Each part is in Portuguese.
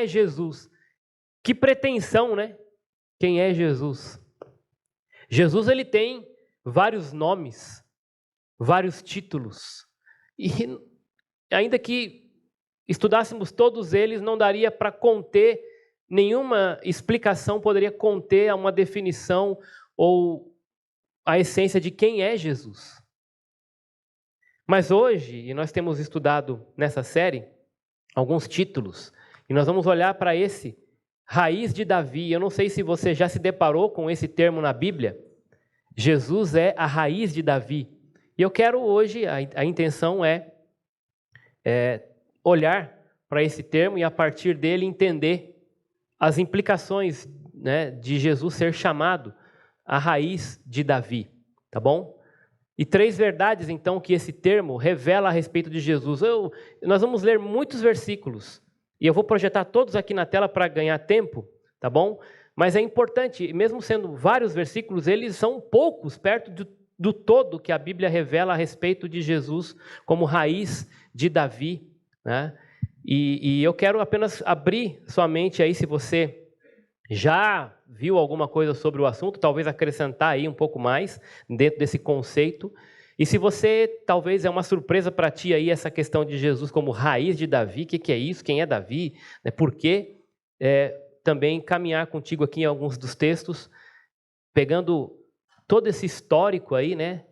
é Jesus? Que pretensão, né? Quem é Jesus? Jesus, ele tem vários nomes, vários títulos. E ainda que estudássemos todos eles, não daria para conter, nenhuma explicação poderia conter uma definição ou a essência de quem é Jesus. Mas hoje, e nós temos estudado nessa série, alguns títulos, e nós vamos olhar para esse raiz de Davi. Eu não sei se você já se deparou com esse termo na Bíblia. Jesus é a raiz de Davi. E eu quero hoje, a intenção é olhar para esse termo e a partir dele entender as implicações, né, de Jesus ser chamado a raiz de Davi, tá bom? E 3 verdades, então, que esse termo revela a respeito de Jesus. Nós vamos ler muitos versículos, e eu vou projetar todos aqui na tela para ganhar tempo, tá bom? Mas é importante, mesmo sendo vários versículos, eles são poucos perto do todo que a Bíblia revela a respeito de Jesus como raiz de Davi, né? E eu quero apenas abrir sua mente aí, se você já viu alguma coisa sobre o assunto, talvez acrescentar aí um pouco mais dentro desse conceito. E se você, talvez é uma surpresa para ti aí essa questão de Jesus como raiz de Davi, o que é isso, quem é Davi, né? Por quê? Também caminhar contigo aqui em alguns dos textos, pegando todo esse histórico aí, né,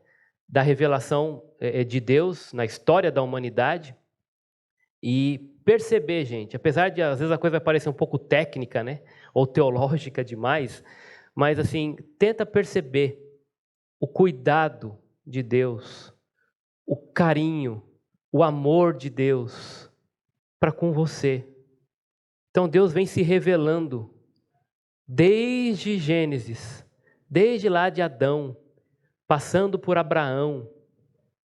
da revelação de Deus na história da humanidade e perceber, gente, apesar de às vezes a coisa vai parecer um pouco técnica, né, ou teológica demais, mas assim, tenta perceber o cuidado de Deus, o carinho, o amor de Deus para com você. Então Deus vem se revelando desde Gênesis, desde lá de Adão, passando por Abraão,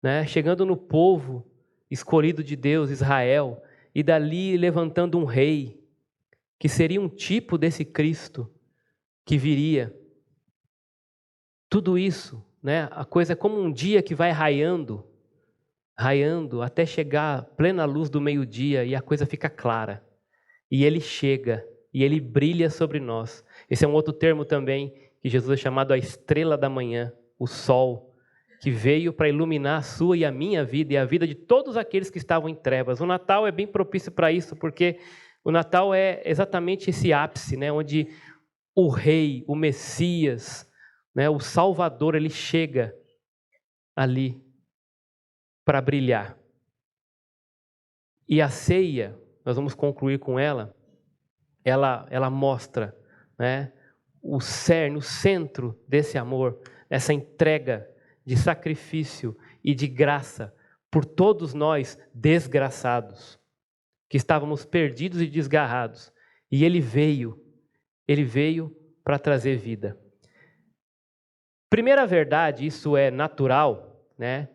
né, chegando no povo escolhido de Deus, Israel, e dali levantando um rei, que seria um tipo desse Cristo que viria. Tudo isso, né, a coisa é como um dia que vai raiando, até chegar à plena luz do meio-dia e a coisa fica clara. E ele chega, e ele brilha sobre nós. Esse é um outro termo também, que Jesus é chamado a estrela da manhã, o sol, que veio para iluminar a sua e a minha vida e a vida de todos aqueles que estavam em trevas. O Natal é bem propício para isso, porque o Natal é exatamente esse ápice, né, onde o rei, o Messias, né, o Salvador, ele chega ali para brilhar. E a ceia, nós vamos concluir com ela mostra, né, o cerne, o centro desse amor, essa entrega de sacrifício e de graça por todos nós desgraçados, que estávamos perdidos e desgarrados. E ele veio para trazer vida. Primeira verdade, isso é natural, né,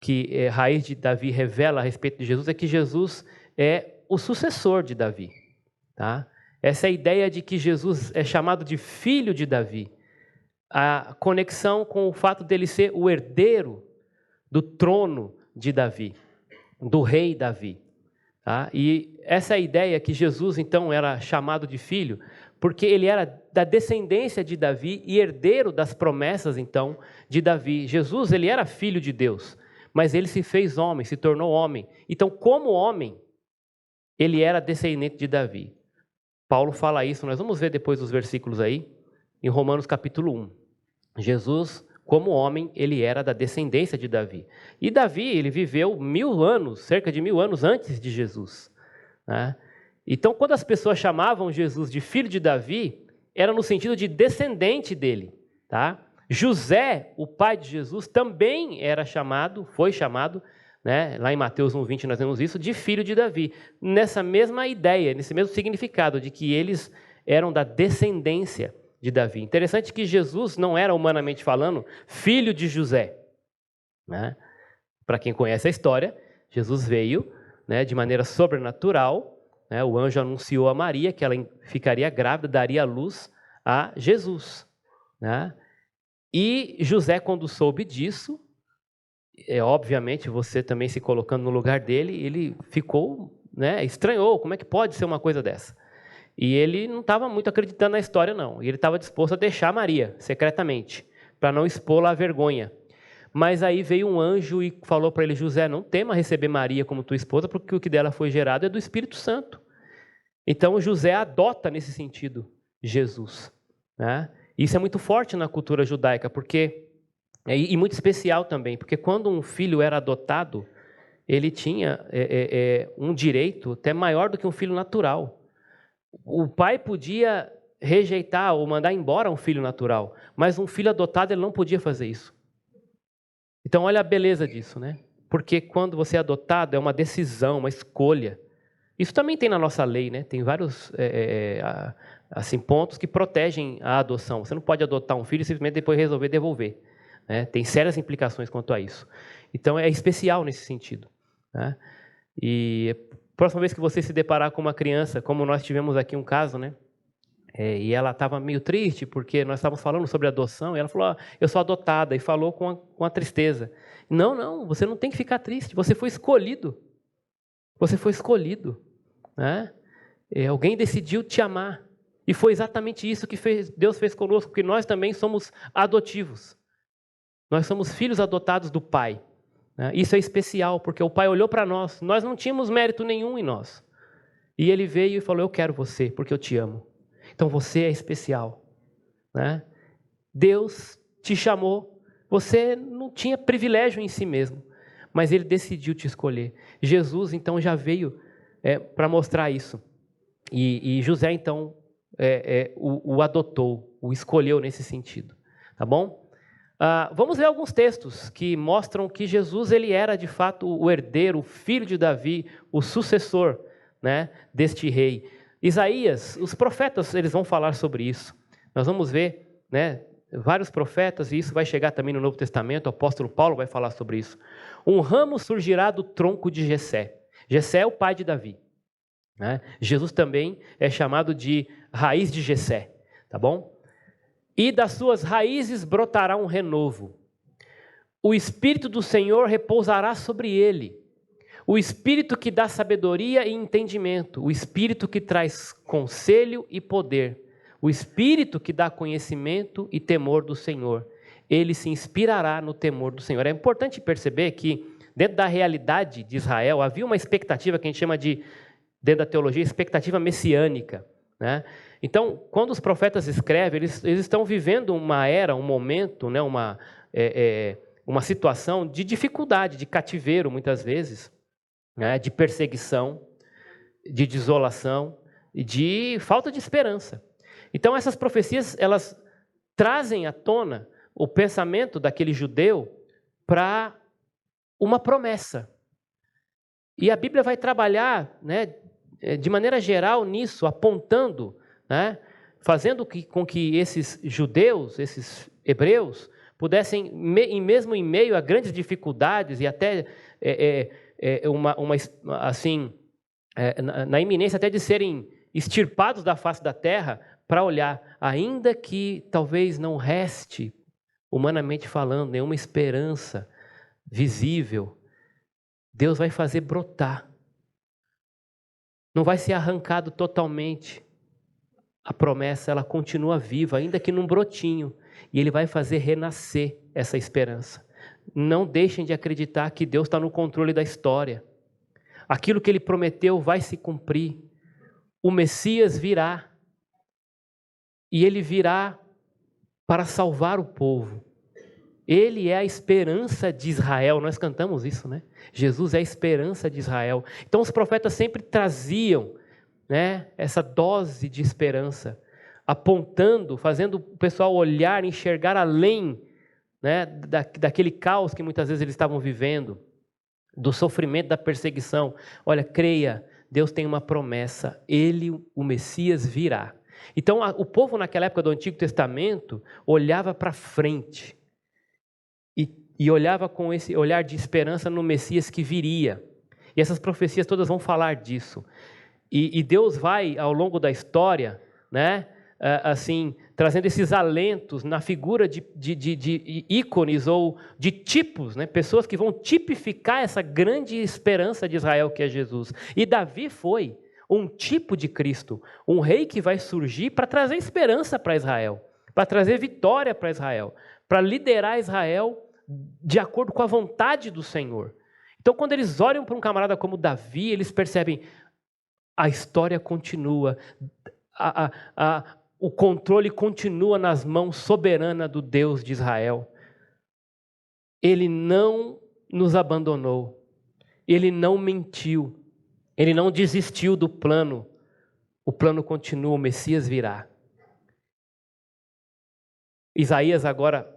que a raiz de Davi revela a respeito de Jesus, é que Jesus é o sucessor de Davi. Tá? Essa é a ideia de que Jesus é chamado de filho de Davi. A conexão com o fato dele ser o herdeiro do trono de Davi, do rei Davi. Tá? E essa é a ideia que Jesus, então, era chamado de filho, porque ele era da descendência de Davi e herdeiro das promessas, então, de Davi. Jesus, ele era filho de Deus, mas ele se fez homem, se tornou homem. Então, como homem, ele era descendente de Davi. Paulo fala isso, nós vamos ver depois os versículos aí, em Romanos capítulo 1. Jesus, como homem, ele era da descendência de Davi. E Davi, ele viveu 1000 anos, cerca de 1000 anos antes de Jesus. Né? Então, quando as pessoas chamavam Jesus de filho de Davi, era no sentido de descendente dele. Tá? José, o pai de Jesus, também foi chamado, né? Lá em Mateus 1,20 nós vemos isso, de filho de Davi. Nessa mesma ideia, nesse mesmo significado, de que eles eram da descendência de Davi. Interessante que Jesus não era, humanamente falando, filho de José. Né? Para quem conhece a história, Jesus veio, né, de maneira sobrenatural, né, o anjo anunciou a Maria que ela ficaria grávida, daria luz a Jesus. Né? E José, quando soube disso, obviamente você também se colocando no lugar dele, ele ficou né, estranhou, como é que pode ser uma coisa dessa? E ele não estava muito acreditando na história, não. E ele estava disposto a deixar Maria, secretamente, para não expô-la à vergonha. Mas aí veio um anjo e falou para ele, José, não tema receber Maria como tua esposa, porque o que dela foi gerado é do Espírito Santo. Então José adota nesse sentido Jesus, né? Isso é muito forte na cultura judaica, porque e muito especial também, porque quando um filho era adotado, ele tinha um direito até maior do que um filho natural. O pai podia rejeitar ou mandar embora um filho natural, mas um filho adotado ele não podia fazer isso. Então olha a beleza disso, né? Porque quando você é adotado é uma decisão, uma escolha. Isso também tem na nossa lei, né? Tem vários assim, pontos que protegem a adoção. Você não pode adotar um filho e simplesmente depois resolver devolver, né? Tem sérias implicações quanto a isso. Então é especial nesse sentido, né? E próxima vez que você se deparar com uma criança, como nós tivemos aqui um caso, né? E ela estava meio triste porque nós estávamos falando sobre adoção e ela falou, eu sou adotada, e falou com a tristeza. Não, você não tem que ficar triste, você foi escolhido. Você foi escolhido, né? Alguém decidiu te amar. E foi exatamente isso que Deus fez conosco, porque nós também somos adotivos. Nós somos filhos adotados do Pai. Né? Isso é especial, porque o Pai olhou para nós. Nós não tínhamos mérito nenhum em nós. E Ele veio e falou, eu quero você, porque eu te amo. Então você é especial. Né? Deus te chamou. Você não tinha privilégio em si mesmo, mas Ele decidiu te escolher. Jesus, então, já veio para mostrar isso. E José, então, o adotou, o escolheu nesse sentido. Tá bom? Vamos ver alguns textos que mostram que Jesus ele era, de fato, o herdeiro, o filho de Davi, o sucessor, né, deste rei. Isaías, os profetas, eles vão falar sobre isso. Nós vamos ver, né, vários profetas, e isso vai chegar também no Novo Testamento, o apóstolo Paulo vai falar sobre isso. Um ramo surgirá do tronco de Jessé. Jessé é o pai de Davi. Né? Jesus também é chamado de raiz de Jessé, tá bom? E das suas raízes brotará um renovo. O Espírito do Senhor repousará sobre ele. O Espírito que dá sabedoria e entendimento. O Espírito que traz conselho e poder. O Espírito que dá conhecimento e temor do Senhor. Ele se inspirará no temor do Senhor. É importante perceber que, dentro da realidade de Israel, havia uma expectativa que a gente chama de, dentro da teologia, expectativa messiânica. Né? Então, quando os profetas escrevem, eles estão vivendo uma era, um momento, né, uma situação de dificuldade, de cativeiro, muitas vezes, né, de perseguição, de desolação e de falta de esperança. Então, essas profecias, elas trazem à tona o pensamento daquele judeu para uma promessa. E a Bíblia vai trabalhar, né, de maneira geral nisso, apontando, né, fazendo com que esses judeus, esses hebreus, pudessem, mesmo em meio a grandes dificuldades e até na iminência até de serem extirpados da face da terra, para olhar, ainda que talvez não reste, humanamente falando, nenhuma esperança visível, Deus vai fazer brotar. Não vai ser arrancado totalmente. A promessa, ela continua viva, ainda que num brotinho. E Ele vai fazer renascer essa esperança. Não deixem de acreditar que Deus está no controle da história. Aquilo que Ele prometeu vai se cumprir. O Messias virá. E Ele virá para salvar o povo. Ele é a esperança de Israel. Nós cantamos isso, né? Jesus é a esperança de Israel. Então os profetas sempre traziam, né, essa dose de esperança, apontando, fazendo o pessoal olhar, enxergar além, né, daquele caos que muitas vezes eles estavam vivendo, do sofrimento, da perseguição. Olha, creia, Deus tem uma promessa, Ele, o Messias, virá. Então o povo naquela época do Antigo Testamento olhava para frente, e olhava com esse olhar de esperança no Messias que viria. E essas profecias todas vão falar disso. E Deus vai, ao longo da história, né, assim, trazendo esses alentos na figura de ícones ou de tipos, né? Pessoas que vão tipificar essa grande esperança de Israel que é Jesus. E Davi foi um tipo de Cristo, um rei que vai surgir para trazer esperança para Israel, para trazer vitória para Israel, para liderar Israel de acordo com a vontade do Senhor. Então, quando eles olham para um camarada como Davi, eles percebem a história continua, o controle continua nas mãos soberanas do Deus de Israel. Ele não nos abandonou, ele não mentiu, ele não desistiu do plano. O plano continua, o Messias virá. Isaías agora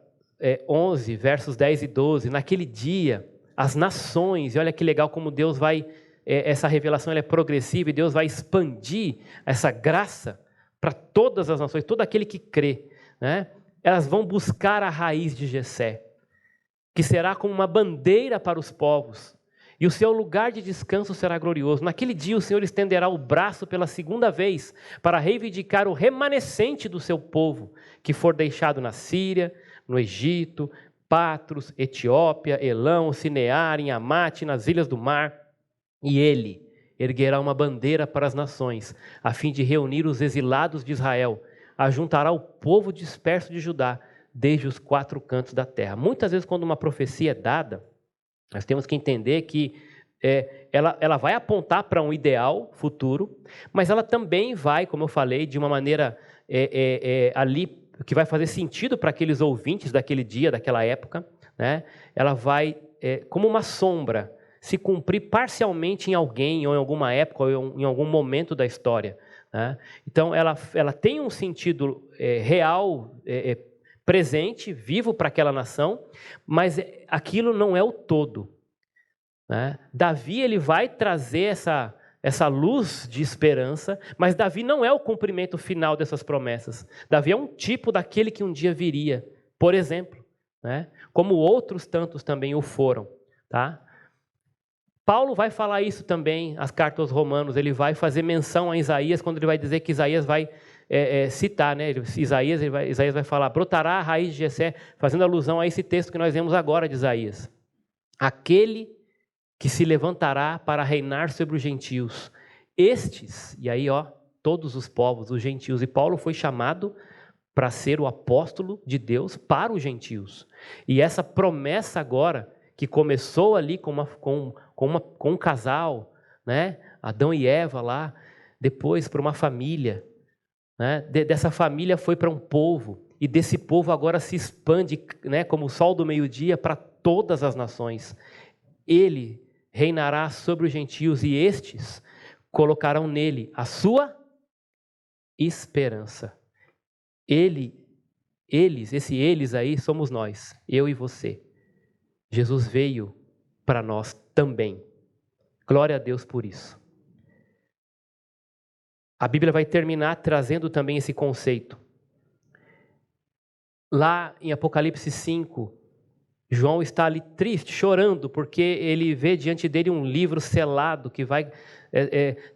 11, versos 10 e 12. Naquele dia, as nações, e olha que legal como Deus vai, essa revelação ela é progressiva e Deus vai expandir essa graça para todas as nações, todo aquele que crê, né? Elas vão buscar a raiz de Jessé, que será como uma bandeira para os povos, e o seu lugar de descanso será glorioso. Naquele dia o Senhor estenderá o braço pela segunda vez para reivindicar o remanescente do seu povo, que for deixado na Síria, no Egito, Patros, Etiópia, Elão, Sinear, em Amate, nas ilhas do mar. E ele erguerá uma bandeira para as nações, a fim de reunir os exilados de Israel, ajuntará o povo disperso de Judá, desde os 4 cantos da terra. Muitas vezes, quando uma profecia é dada, nós temos que entender que ela vai apontar para um ideal futuro, mas ela também vai, como eu falei, de uma maneira ali que vai fazer sentido para aqueles ouvintes daquele dia, daquela época, né? Ela vai, como uma sombra, se cumprir parcialmente em alguém, ou em alguma época, ou em algum momento da história, né? Então, ela tem um sentido real, presente, vivo para aquela nação, mas aquilo não é o todo, né? Davi ele vai trazer essa luz de esperança, mas Davi não é o cumprimento final dessas promessas. Davi é um tipo daquele que um dia viria, por exemplo, né? Como outros tantos também o foram, tá? Paulo vai falar isso também, as cartas aos Romanos, ele vai fazer menção a Isaías, quando ele vai dizer que Isaías vai citar, né? Isaías vai falar, brotará a raiz de Jessé, fazendo alusão a esse texto que nós vemos agora de Isaías. Aquele que se levantará para reinar sobre os gentios. Estes, e aí todos os povos, os gentios, e Paulo foi chamado para ser o apóstolo de Deus para os gentios. E essa promessa agora, que começou ali com um casal, né? Adão e Eva lá, depois para uma família, né? Dessa família foi para um povo, e desse povo agora se expande, né? Como o sol do meio-dia para todas as nações. Ele reinará sobre os gentios, e estes colocarão nele a sua esperança. Esse eles aí somos nós, eu e você. Jesus veio para nós também. Glória a Deus por isso. A Bíblia vai terminar trazendo também esse conceito. Lá em Apocalipse 5, João está ali triste, chorando, porque ele vê diante dele um livro selado que vai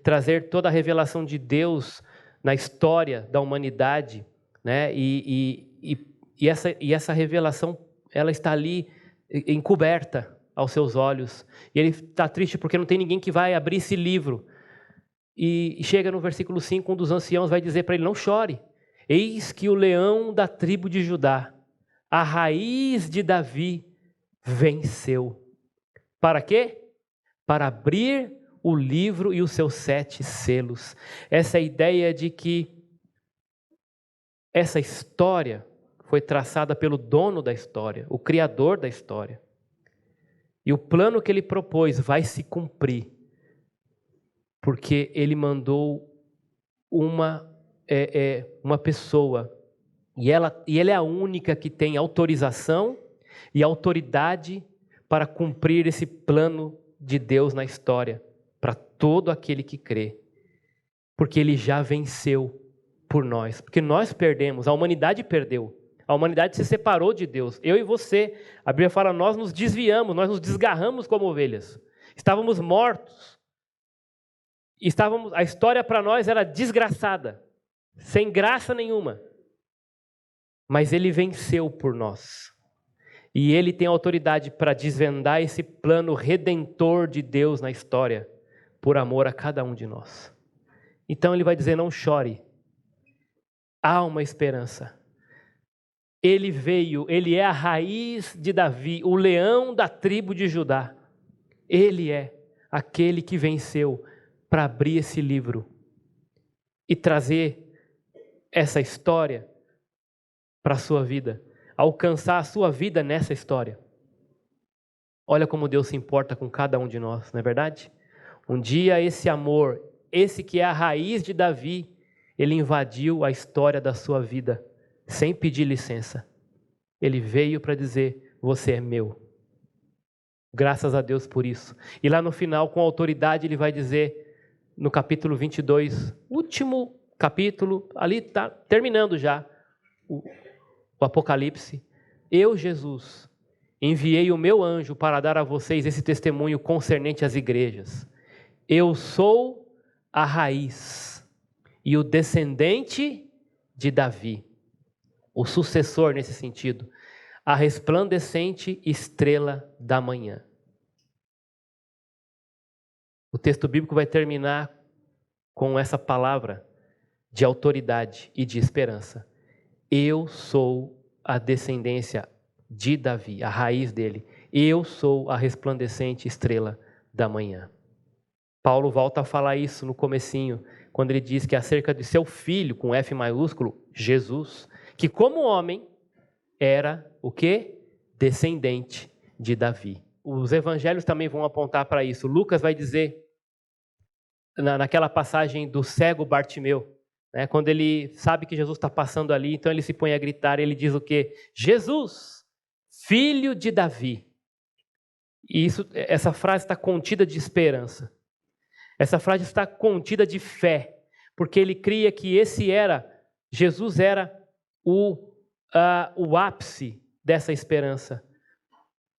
trazer toda a revelação de Deus na história da humanidade, né? E essa revelação ela está ali encoberta aos seus olhos. E ele está triste porque não tem ninguém que vai abrir esse livro. E chega no versículo 5, um dos anciãos vai dizer para ele, não chore. Eis que o leão da tribo de Judá, a raiz de Davi, venceu. Para quê? Para abrir o livro e os seus 7 selos. Essa ideia de que essa história foi traçada pelo dono da história, o criador da história. E o plano que ele propôs vai se cumprir, porque ele mandou uma pessoa, e ela é a única que tem autorização e autoridade para cumprir esse plano de Deus na história, para todo aquele que crê, porque ele já venceu por nós, porque nós perdemos, a humanidade perdeu, a humanidade se separou de Deus, eu e você, a Bíblia fala, nós nos desviamos, nós nos desgarramos como ovelhas, estávamos mortos, a história para nós era desgraçada, sem graça nenhuma. mas ele venceu por nós. E ele tem autoridade para desvendar esse plano redentor de Deus na história, por amor a cada um de nós. Então ele vai dizer: não chore, há uma esperança. Ele veio, ele é a raiz de Davi, o leão da tribo de Judá. Ele é aquele que venceu para abrir esse livro e trazer essa história para a sua vida, alcançar a sua vida nessa história. Olha como Deus se importa com cada um de nós, não é verdade? Um dia esse amor, esse que é a raiz de Davi, ele invadiu a história da sua vida, sem pedir licença. Ele veio para dizer: você é meu. Graças a Deus por isso. E lá no final, com autoridade, ele vai dizer, no capítulo 22, último capítulo, ali está terminando já o Apocalipse: eu, Jesus, enviei o meu anjo para dar a vocês esse testemunho concernente às igrejas. Eu sou a raiz e o descendente de Davi, o sucessor nesse sentido, a resplandecente estrela da manhã. O texto bíblico vai terminar com essa palavra de autoridade e de esperança. Eu sou a descendência de Davi, a raiz dele. Eu sou a resplandecente estrela da manhã. Paulo volta a falar isso no comecinho, quando ele diz que acerca de seu filho, com F maiúsculo, Jesus, que como homem era o quê? Descendente de Davi. Os evangelhos também vão apontar para isso. Lucas vai dizer, naquela passagem do cego Bartimeu, né, quando ele sabe que Jesus está passando ali, então ele se põe a gritar, ele diz o quê? Jesus, filho de Davi. E essa frase está contida de esperança. Essa frase está contida de fé, porque ele cria que Jesus era o ápice dessa esperança.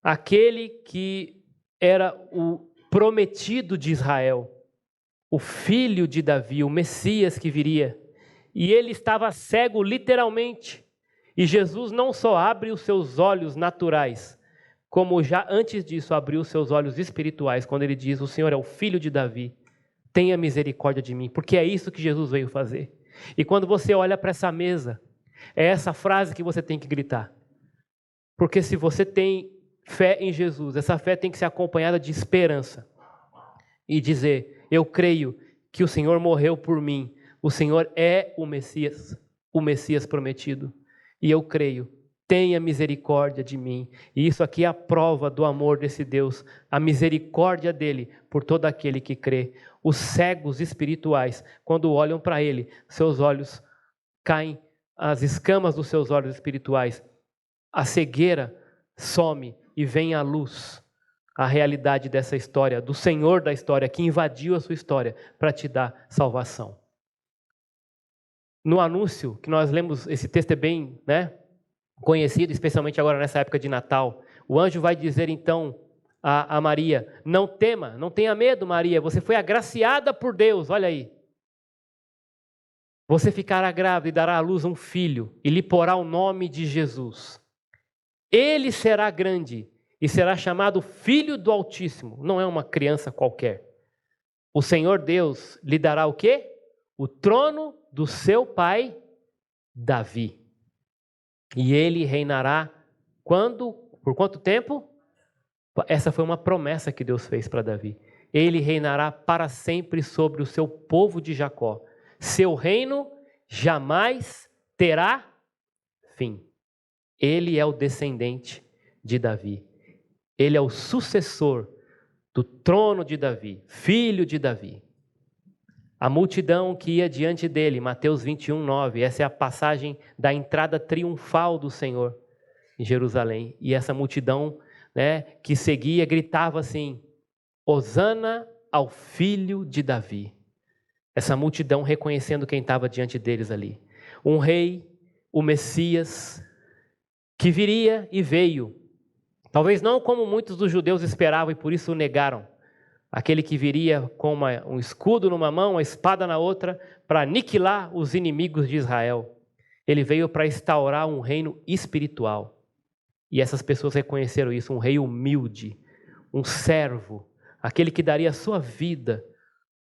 Aquele que era o prometido de Israel, o filho de Davi, o Messias que viria. E ele estava cego literalmente. E Jesus não só abre os seus olhos naturais, como já antes disso abriu os seus olhos espirituais, quando ele diz: o Senhor é o filho de Davi, tenha misericórdia de mim, porque é isso que Jesus veio fazer. E quando você olha para essa mesa, é essa frase que você tem que gritar. Porque se você tem fé em Jesus, essa fé tem que ser acompanhada de esperança. E dizer: eu creio que o Senhor morreu por mim, o Senhor é o Messias prometido. E eu creio, tenha misericórdia de mim. E isso aqui é a prova do amor desse Deus, a misericórdia dele por todo aquele que crê. Os cegos espirituais, quando olham para ele, seus olhos caem, as escamas dos seus olhos espirituais, a cegueira some e vem à luz a realidade dessa história, do Senhor da história, que invadiu a sua história para te dar salvação. No anúncio que nós lemos, esse texto é bem conhecido, especialmente agora nessa época de Natal. O anjo vai dizer então a Maria: não tema, não tenha medo, Maria, você foi agraciada por Deus, olha aí. Você ficará grávida e dará à luz um filho, e lhe porá o nome de Jesus. Ele será grande e será chamado Filho do Altíssimo. Não é uma criança qualquer. O Senhor Deus lhe dará o quê? O trono do seu pai Davi. E ele reinará quando? Por quanto tempo? Essa foi uma promessa que Deus fez para Davi. Ele reinará para sempre sobre o seu povo de Jacó. Seu reino jamais terá fim. Ele é o descendente de Davi. Ele é o sucessor do trono de Davi, filho de Davi. A multidão que ia diante dele, Mateus 21, 9, essa é a passagem da entrada triunfal do Senhor em Jerusalém. E essa multidão que seguia gritava assim: Hosana ao filho de Davi. Essa multidão reconhecendo quem estava diante deles ali. Um rei, o Messias, que viria e veio. Talvez não como muitos dos judeus esperavam e por isso o negaram. Aquele que viria com um escudo numa mão, uma espada na outra, para aniquilar os inimigos de Israel. Ele veio para instaurar um reino espiritual. E essas pessoas reconheceram isso, um rei humilde, um servo, aquele que daria a sua vida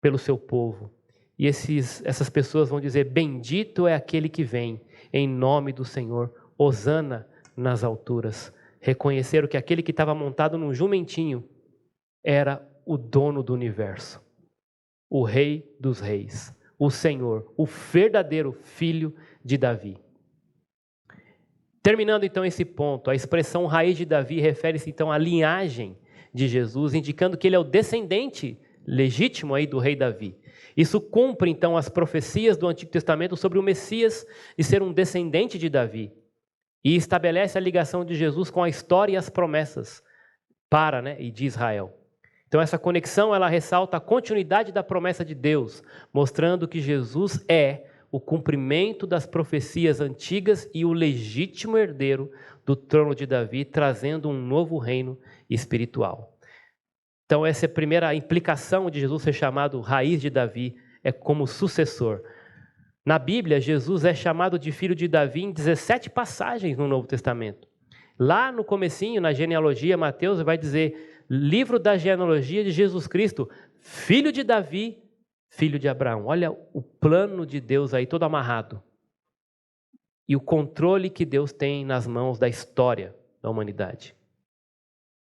pelo seu povo. E essas pessoas vão dizer, bendito é aquele que vem, em nome do Senhor, hosana nas alturas. Reconheceram que aquele que estava montado num jumentinho era o dono do universo, o rei dos reis, o Senhor, o verdadeiro filho de Davi. Terminando então esse ponto, a expressão raiz de Davi refere-se então à linhagem de Jesus, indicando que ele é o descendente legítimo aí do rei Davi. Isso cumpre então as profecias do Antigo Testamento sobre o Messias de ser um descendente de Davi. E estabelece a ligação de Jesus com a história e as promessas e de Israel. Então essa conexão ela ressalta a continuidade da promessa de Deus, mostrando que Jesus é o cumprimento das profecias antigas e o legítimo herdeiro do trono de Davi, trazendo um novo reino espiritual. Então essa é a primeira implicação de Jesus ser chamado raiz de Davi, é como sucessor. Na Bíblia, Jesus é chamado de filho de Davi em 17 passagens no Novo Testamento. Lá no comecinho, na genealogia, Mateus vai dizer, livro da genealogia de Jesus Cristo, filho de Davi, filho de Abraão. Olha o plano de Deus aí todo amarrado. E o controle que Deus tem nas mãos da história da humanidade.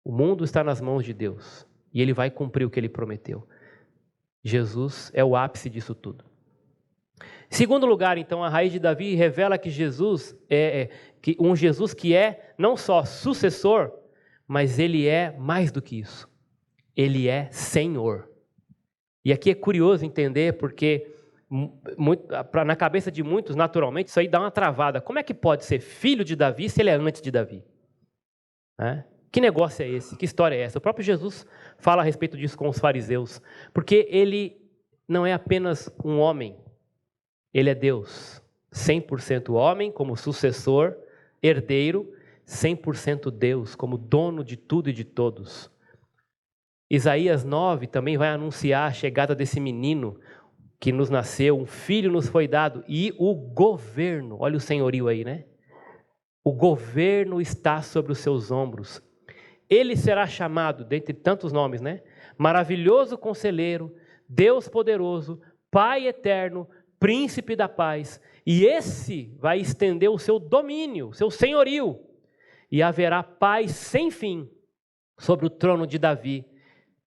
O mundo está nas mãos de Deus. E ele vai cumprir o que ele prometeu. Jesus é o ápice disso tudo. Em segundo lugar, então, a raiz de Davi revela que Jesus um Jesus que é não só sucessor, mas ele é mais do que isso. Ele é Senhor. E aqui é curioso entender, porque na cabeça de muitos, naturalmente, isso aí dá uma travada. Como é que pode ser filho de Davi se ele é antes de Davi? Que negócio é esse? Que história é essa? O próprio Jesus fala a respeito disso com os fariseus, porque ele não é apenas um homem, ele é Deus, 100% homem como sucessor, herdeiro, 100% Deus como dono de tudo e de todos. Isaías 9 também vai anunciar a chegada desse menino que nos nasceu, um filho nos foi dado e o governo, olha o senhorio aí, né? O governo está sobre os seus ombros. Ele será chamado, dentre tantos nomes, né? Maravilhoso Conselheiro, Deus Poderoso, Pai Eterno, Príncipe da Paz. E esse vai estender o seu domínio, o seu senhorio. E haverá paz sem fim sobre o trono de Davi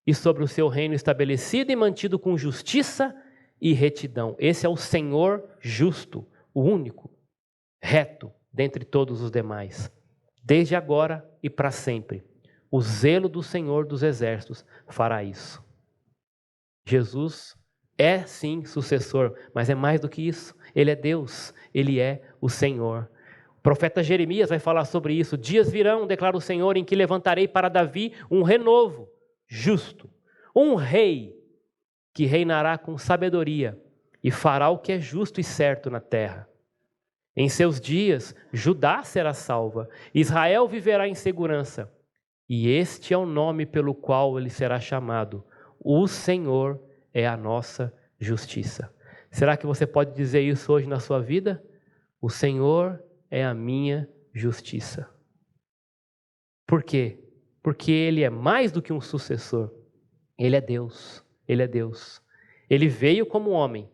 e sobre o seu reino estabelecido e mantido com justiça e retidão. Esse é o Senhor justo, o único, reto, dentre todos os demais. Desde agora e para sempre. O zelo do Senhor dos Exércitos fará isso. Jesus é sim sucessor, mas é mais do que isso. Ele é Deus, ele é o Senhor. O profeta Jeremias vai falar sobre isso. Dias virão, declara o Senhor, em que levantarei para Davi um renovo justo, um rei que reinará com sabedoria e fará o que é justo e certo na terra. Em seus dias, Judá será salva, Israel viverá em segurança. E este é o nome pelo qual ele será chamado. O Senhor é a nossa justiça. Será que você pode dizer isso hoje na sua vida? O Senhor é a minha justiça. Por quê? Porque ele é mais do que um sucessor. Ele é Deus. Ele é Deus. Ele veio como homem,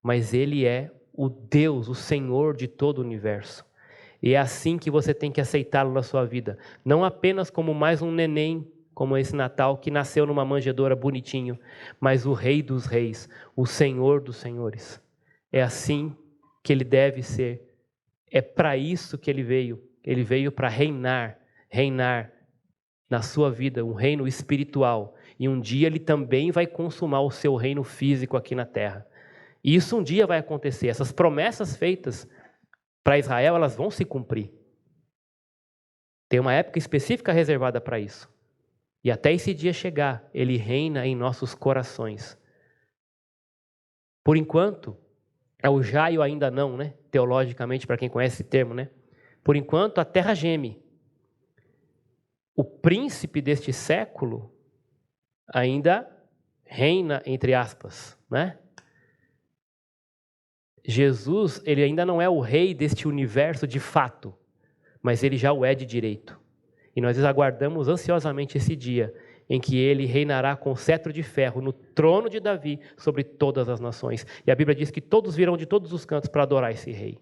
mas ele é o Deus, o Senhor de todo o universo. E é assim que você tem que aceitá-lo na sua vida. Não apenas como mais um neném, como esse Natal, que nasceu numa manjedoura bonitinho, mas o Rei dos Reis, o Senhor dos Senhores. É assim que ele deve ser. É para isso que ele veio. Ele veio para reinar na sua vida, um reino espiritual. E um dia ele também vai consumar o seu reino físico aqui na terra. E isso um dia vai acontecer. Essas promessas feitas para Israel, elas vão se cumprir. Tem uma época específica reservada para isso. E até esse dia chegar, ele reina em nossos corações. Por enquanto, o jaio ainda não, né? Teologicamente, para quem conhece esse termo, né? Por enquanto, a terra geme. O príncipe deste século ainda reina, entre aspas, né? Jesus, ele ainda não é o rei deste universo de fato, mas ele já o é de direito. E nós aguardamos ansiosamente esse dia em que ele reinará com cetro de ferro no trono de Davi sobre todas as nações. E a Bíblia diz que todos virão de todos os cantos para adorar esse rei.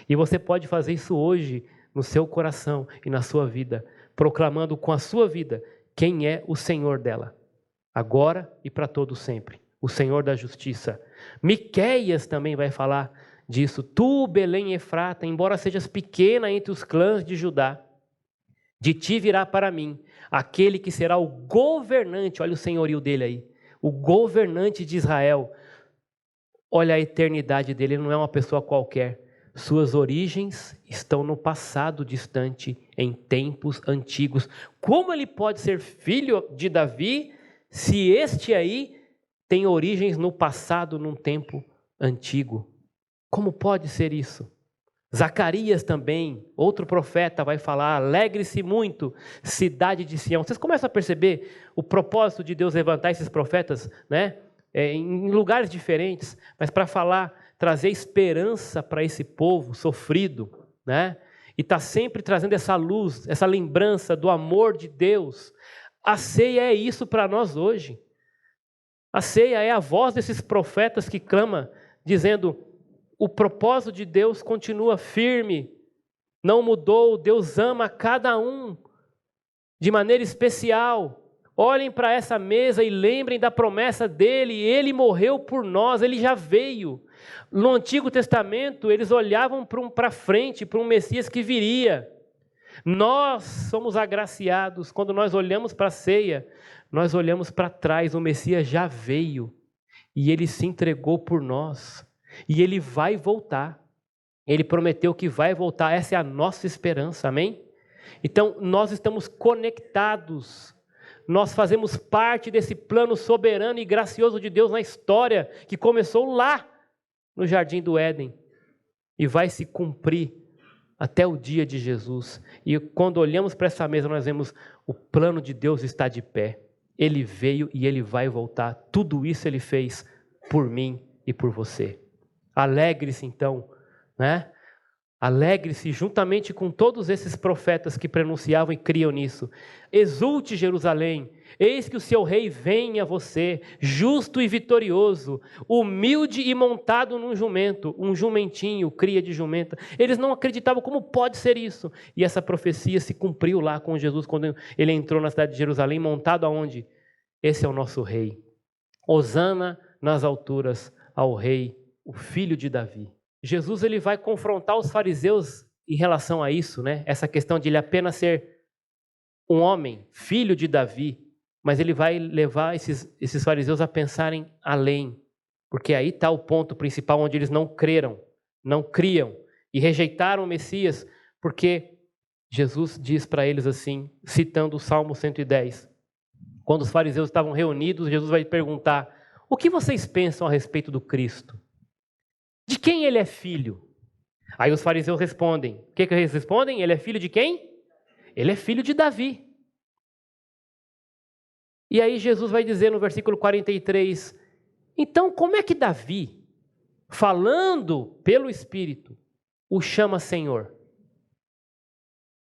E você pode fazer isso hoje no seu coração e na sua vida, proclamando com a sua vida quem é o Senhor dela, agora e para todo sempre, o Senhor da justiça. Miqueias também vai falar disso. Tu, Belém Efrata, embora sejas pequena entre os clãs de Judá, de ti virá para mim aquele que será o governante, olha o senhorio dele aí, o governante de Israel. Olha a eternidade dele, ele não é uma pessoa qualquer. Suas origens estão no passado distante, em tempos antigos. Como ele pode ser filho de Davi, se este aí tem origens no passado, num tempo antigo? Como pode ser isso? Zacarias também, outro profeta, vai falar: alegre-se muito, cidade de Sião. Vocês começam a perceber o propósito de Deus levantar esses profetas, né? Em lugares diferentes, mas para falar, trazer esperança para esse povo sofrido, né? E está sempre trazendo essa luz, essa lembrança do amor de Deus. A ceia é isso para nós hoje. A ceia é a voz desses profetas que clama, dizendo: o propósito de Deus continua firme, não mudou, Deus ama cada um de maneira especial. Olhem para essa mesa e lembrem da promessa dele, ele morreu por nós, ele já veio. No Antigo Testamento, eles olhavam para frente, para um Messias que viria. Nós somos agraciados, quando nós olhamos para a ceia, nós olhamos para trás, o Messias já veio e ele se entregou por nós. E ele vai voltar. Ele prometeu que vai voltar. Essa é a nossa esperança, amém? Então, nós estamos conectados. Nós fazemos parte desse plano soberano e gracioso de Deus na história, que começou lá no Jardim do Éden e vai se cumprir até o dia de Jesus. E quando olhamos para essa mesa, nós vemos o plano de Deus está de pé. Ele veio e ele vai voltar. Tudo isso ele fez por mim e por você. Alegre-se então, né? Alegre-se juntamente com todos esses profetas que pronunciavam e criam nisso. Exulte, Jerusalém, eis que o seu rei vem a você, justo e vitorioso, humilde e montado num jumento, um jumentinho, cria de jumenta. Eles não acreditavam como pode ser isso. E essa profecia se cumpriu lá com Jesus, quando ele entrou na cidade de Jerusalém, montado aonde? Esse é o nosso rei. Hosana nas alturas ao rei, o filho de Davi. Jesus ele vai confrontar os fariseus em relação a isso, né? Essa questão de ele apenas ser um homem, filho de Davi, mas ele vai levar esses fariseus a pensarem além, porque aí está o ponto principal onde eles não creram, não criam e rejeitaram o Messias, porque Jesus diz para eles assim, citando o Salmo 110, quando os fariseus estavam reunidos, Jesus vai perguntar: o que vocês pensam a respeito do Cristo? De quem ele é filho? Aí os fariseus respondem. O que eles respondem? Ele é filho de quem? Ele é filho de Davi. E aí Jesus vai dizer no versículo 43, então como é que Davi, falando pelo Espírito, o chama Senhor?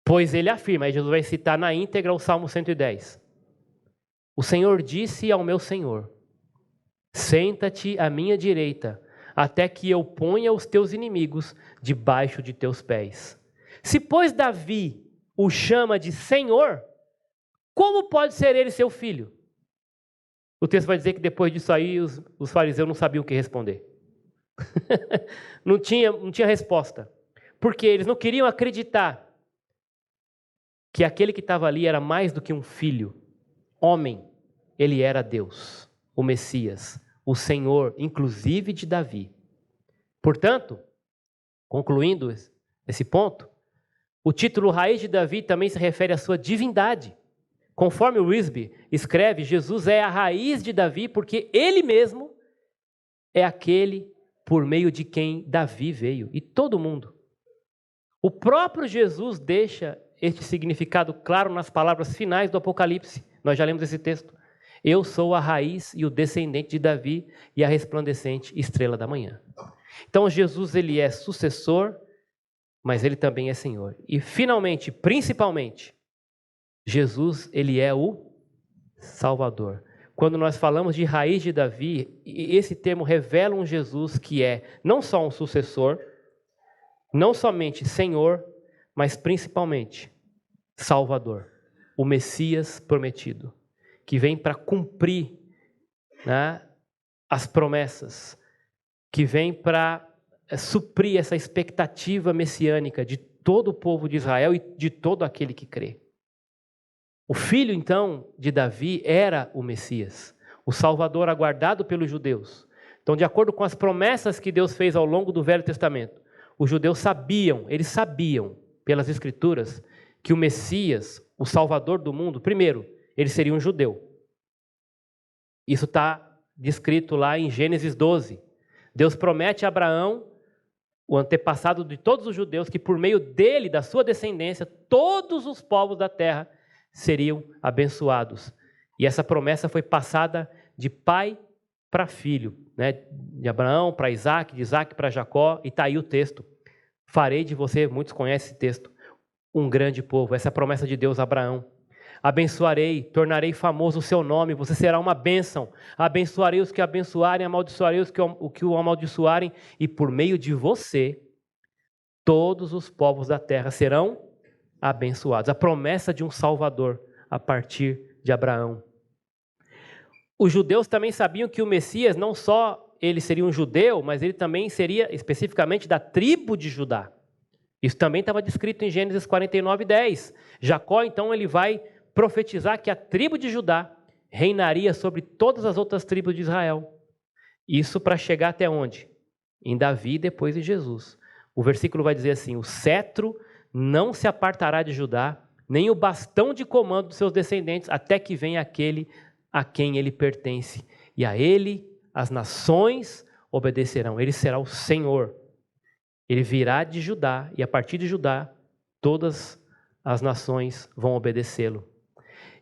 Pois ele afirma, aí Jesus vai citar na íntegra o Salmo 110. O Senhor disse ao meu Senhor, senta-te à minha direita, até que eu ponha os teus inimigos debaixo de teus pés. Se, pois, Davi o chama de Senhor, como pode ser ele seu filho? O texto vai dizer que depois disso aí, os fariseus não sabiam o que responder. não tinha resposta. Porque eles não queriam acreditar que aquele que estava ali era mais do que um filho. Homem, ele era Deus, o Messias, o Senhor, inclusive de Davi. Portanto, concluindo esse ponto, o título Raiz de Davi também se refere à sua divindade. Conforme o Wisby escreve, Jesus é a raiz de Davi porque ele mesmo é aquele por meio de quem Davi veio, e todo mundo. O próprio Jesus deixa este significado claro nas palavras finais do Apocalipse. Nós já lemos esse texto. Eu sou a raiz e o descendente de Davi e a resplandecente estrela da manhã. Então Jesus, ele é sucessor, mas ele também é Senhor. E finalmente, principalmente, Jesus, ele é o Salvador. Quando nós falamos de raiz de Davi, esse termo revela um Jesus que é não só um sucessor, não somente Senhor, mas principalmente Salvador, o Messias prometido, que vem para cumprir, né, as promessas, que vem para suprir essa expectativa messiânica de todo o povo de Israel e de todo aquele que crê. O filho, então, de Davi era o Messias, o Salvador aguardado pelos judeus. Então, de acordo com as promessas que Deus fez ao longo do Velho Testamento, os judeus eles sabiam, pelas Escrituras, que o Messias, o Salvador do mundo, primeiro, ele seria um judeu. Isso está descrito lá em Gênesis 12. Deus promete a Abraão, o antepassado de todos os judeus, que por meio dele, da sua descendência, todos os povos da terra seriam abençoados. E essa promessa foi passada de pai para filho, né? De Abraão para Isaac, de Isaac para Jacó, e está aí o texto. Farei de você, muitos conhecem esse texto, um grande povo. Essa é a promessa de Deus a Abraão. Abençoarei, tornarei famoso o seu nome, você será uma bênção. Abençoarei os que abençoarem, amaldiçoarei os que o amaldiçoarem, e por meio de você, todos os povos da terra serão abençoados. A promessa de um Salvador a partir de Abraão. Os judeus também sabiam que o Messias não só ele seria um judeu, mas ele também seria especificamente da tribo de Judá. Isso também estava descrito em Gênesis 49:10. Jacó, então, ele vai profetizar que a tribo de Judá reinaria sobre todas as outras tribos de Israel. Isso para chegar até onde? Em Davi e depois em Jesus. O versículo vai dizer assim: o cetro não se apartará de Judá, nem o bastão de comando dos seus descendentes, até que venha aquele a quem ele pertence. E a ele as nações obedecerão. Ele será o Senhor. Ele virá de Judá, e a partir de Judá, todas as nações vão obedecê-lo.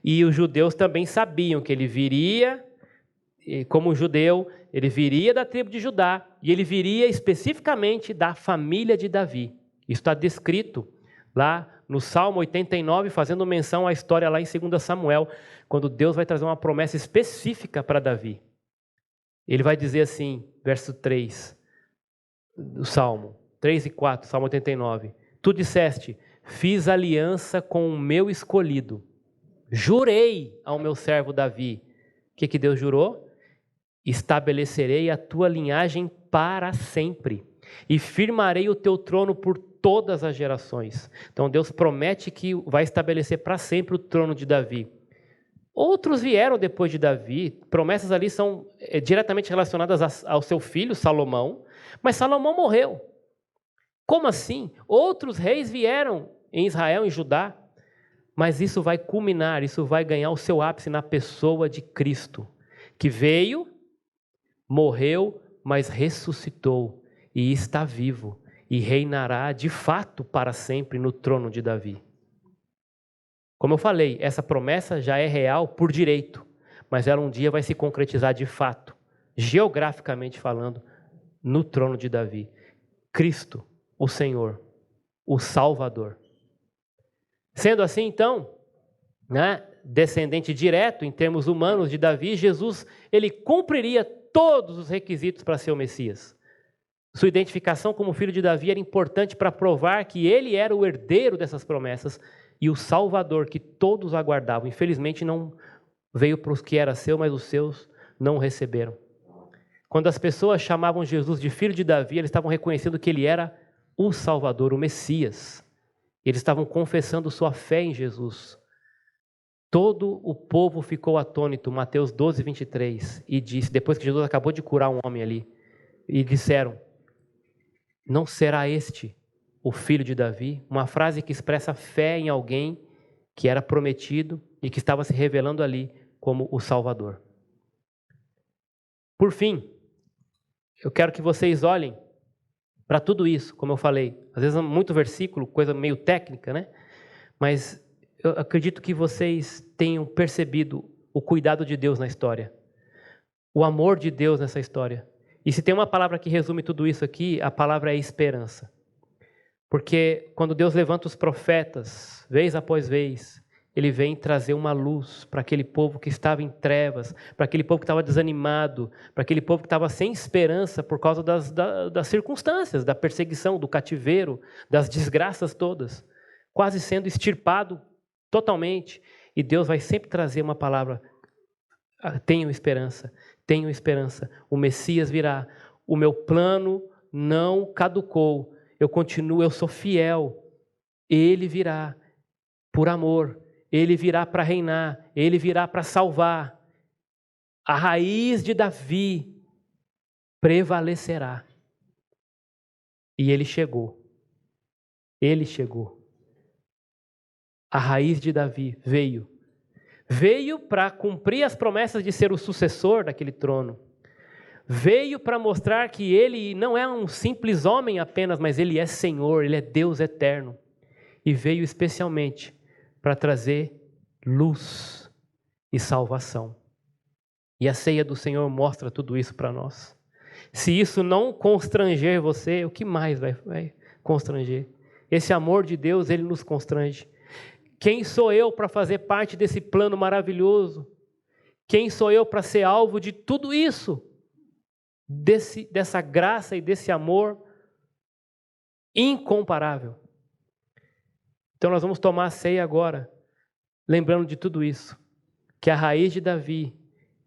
E os judeus também sabiam que ele viria, como judeu, ele viria da tribo de Judá, e ele viria especificamente da família de Davi. Isso está descrito lá no Salmo 89, fazendo menção à história lá em 2 Samuel, quando Deus vai trazer uma promessa específica para Davi. Ele vai dizer assim, verso 3 do Salmo, 3 e 4, Salmo 89. Tu disseste, fiz aliança com o meu escolhido, jurei ao meu servo Davi. O que Deus jurou? Estabelecerei a tua linhagem para sempre e firmarei o teu trono por todas as gerações. Então Deus promete que vai estabelecer para sempre o trono de Davi. Outros vieram depois de Davi, promessas ali são diretamente relacionadas ao seu filho Salomão, mas Salomão morreu. Como assim? Outros reis vieram em Israel, em Judá, mas isso vai culminar, isso vai ganhar o seu ápice na pessoa de Cristo, que veio, morreu, mas ressuscitou e está vivo e reinará de fato para sempre no trono de Davi. Como eu falei, essa promessa já é real por direito, mas ela um dia vai se concretizar de fato, geograficamente falando, no trono de Davi. Cristo, o Senhor, o Salvador. Sendo assim, então, né, descendente direto em termos humanos de Davi, Jesus, ele cumpriria todos os requisitos para ser o Messias. Sua identificação como filho de Davi era importante para provar que ele era o herdeiro dessas promessas e o Salvador que todos aguardavam. Infelizmente não veio para os que era seu, mas os seus não o receberam. Quando as pessoas chamavam Jesus de filho de Davi, eles estavam reconhecendo que ele era o Salvador, o Messias. Eles estavam confessando sua fé em Jesus. Todo o povo ficou atônito, Mateus 12, 23, e disse, depois que Jesus acabou de curar um homem ali, e disseram, não será este o filho de Davi? Uma frase que expressa fé em alguém que era prometido e que estava se revelando ali como o Salvador. Por fim, eu quero que vocês olhem para tudo isso, como eu falei. Às vezes é muito versículo, coisa meio técnica, né? Mas eu acredito que vocês tenham percebido o cuidado de Deus na história. O amor de Deus nessa história. E se tem uma palavra que resume tudo isso aqui, a palavra é esperança. Porque quando Deus levanta os profetas, vez após vez, Ele vem trazer uma luz para aquele povo que estava em trevas, para aquele povo que estava desanimado, para aquele povo que estava sem esperança por causa das circunstâncias, da perseguição, do cativeiro, das desgraças todas, quase sendo extirpado totalmente. E Deus vai sempre trazer uma palavra: tenham esperança, tenham esperança, o Messias virá, o meu plano não caducou, eu continuo, eu sou fiel, Ele virá por amor, Ele virá para reinar, Ele virá para salvar, a raiz de Davi prevalecerá. E Ele chegou, a raiz de Davi veio para cumprir as promessas de ser o sucessor daquele trono. Veio para mostrar que Ele não é um simples homem apenas, mas Ele é Senhor, Ele é Deus eterno. E veio especialmente para trazer luz e salvação. E a ceia do Senhor mostra tudo isso para nós. Se isso não constranger você, o que mais vai constranger? Esse amor de Deus, Ele nos constrange. Quem sou eu para fazer parte desse plano maravilhoso? Quem sou eu para ser alvo de tudo isso? Dessa graça e desse amor incomparável. Então nós vamos tomar a ceia agora, lembrando de tudo isso, que a raiz de Davi,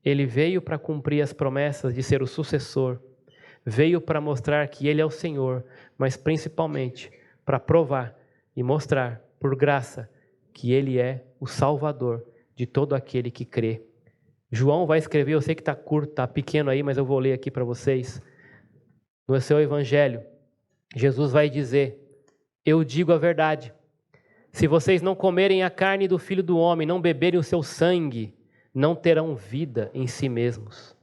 ele veio para cumprir as promessas de ser o sucessor, veio para mostrar que ele é o Senhor, mas principalmente para provar e mostrar, por graça, que ele é o Salvador de todo aquele que crê. João vai escrever, eu sei que está curto, está pequeno aí, mas eu vou ler aqui para vocês. No seu evangelho, Jesus vai dizer: eu digo a verdade, se vocês não comerem a carne do Filho do Homem, não beberem o seu sangue, não terão vida em si mesmos.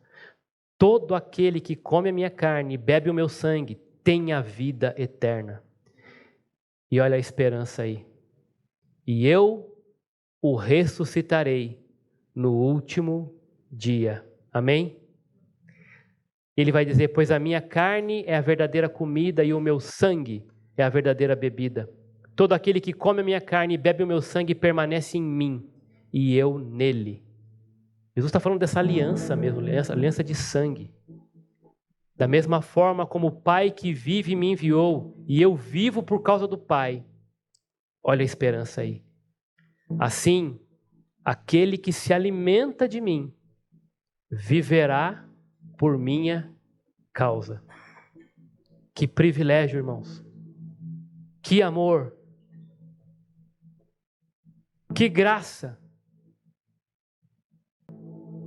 Todo aquele que come a minha carne e bebe o meu sangue, tem a vida eterna. E olha a esperança aí. E eu o ressuscitarei no último dia. Amém? Ele vai dizer: pois a minha carne é a verdadeira comida e o meu sangue é a verdadeira bebida. Todo aquele que come a minha carne e bebe o meu sangue permanece em mim e eu nele. Jesus está falando dessa aliança mesmo, aliança de sangue. Da mesma forma como o Pai que vive me enviou e eu vivo por causa do Pai. Olha a esperança aí. Assim, aquele que se alimenta de mim viverá por minha causa. Que privilégio, irmãos. Que amor. Que graça.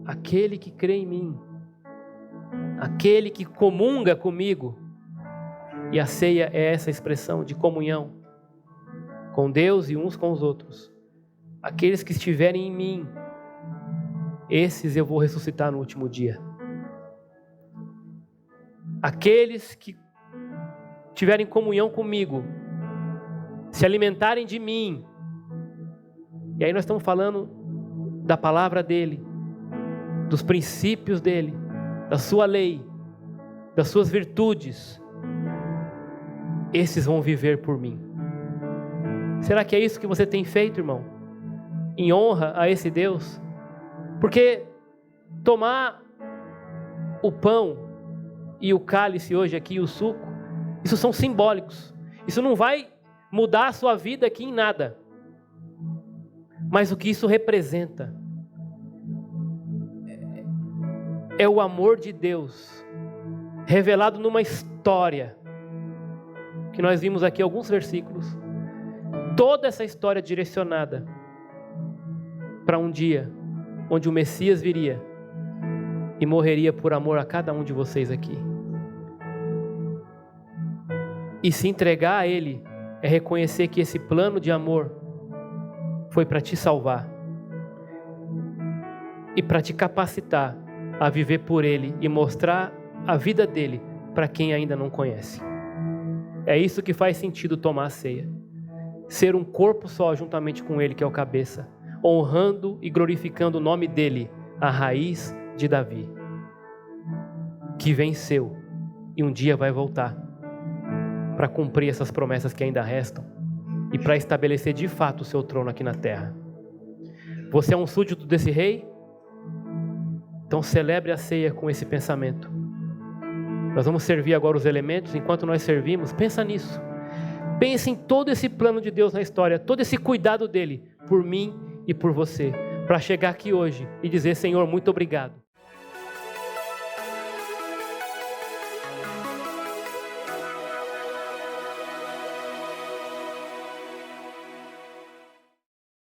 Aquele que crê em mim, aquele que comunga comigo, e a ceia é essa expressão de comunhão com Deus e uns com os outros. Aqueles que estiverem em mim, esses eu vou ressuscitar no último dia. Aqueles que tiverem comunhão comigo, se alimentarem de mim, e aí nós estamos falando da palavra dele, dos princípios dele, da sua lei, das suas virtudes, esses vão viver por mim. Será que é isso que você tem feito, irmão? Em honra a esse Deus? Porque tomar o pão e o cálice hoje aqui, o suco, isso são simbólicos. Isso não vai mudar a sua vida aqui em nada. Mas o que isso representa é o amor de Deus revelado numa história que nós vimos aqui alguns versículos. Toda essa história direcionada para um dia onde o Messias viria e morreria por amor a cada um de vocês aqui. E se entregar a Ele é reconhecer que esse plano de amor foi para te salvar e para te capacitar a viver por Ele e mostrar a vida dele para quem ainda não conhece. É isso que faz sentido tomar a ceia. Ser um corpo só juntamente com Ele, que é o cabeça, honrando e glorificando o nome dele, a raiz de Davi. que venceu e um dia vai voltar para cumprir essas promessas que ainda restam e para estabelecer de fato o seu trono aqui na terra. Você é um súdito desse rei? Então celebre a ceia com esse pensamento. Nós vamos servir agora os elementos. Enquanto nós servimos, pensa nisso. Pense em todo esse plano de Deus na história, todo esse cuidado dele por mim e por você, para chegar aqui hoje e dizer: Senhor, muito obrigado.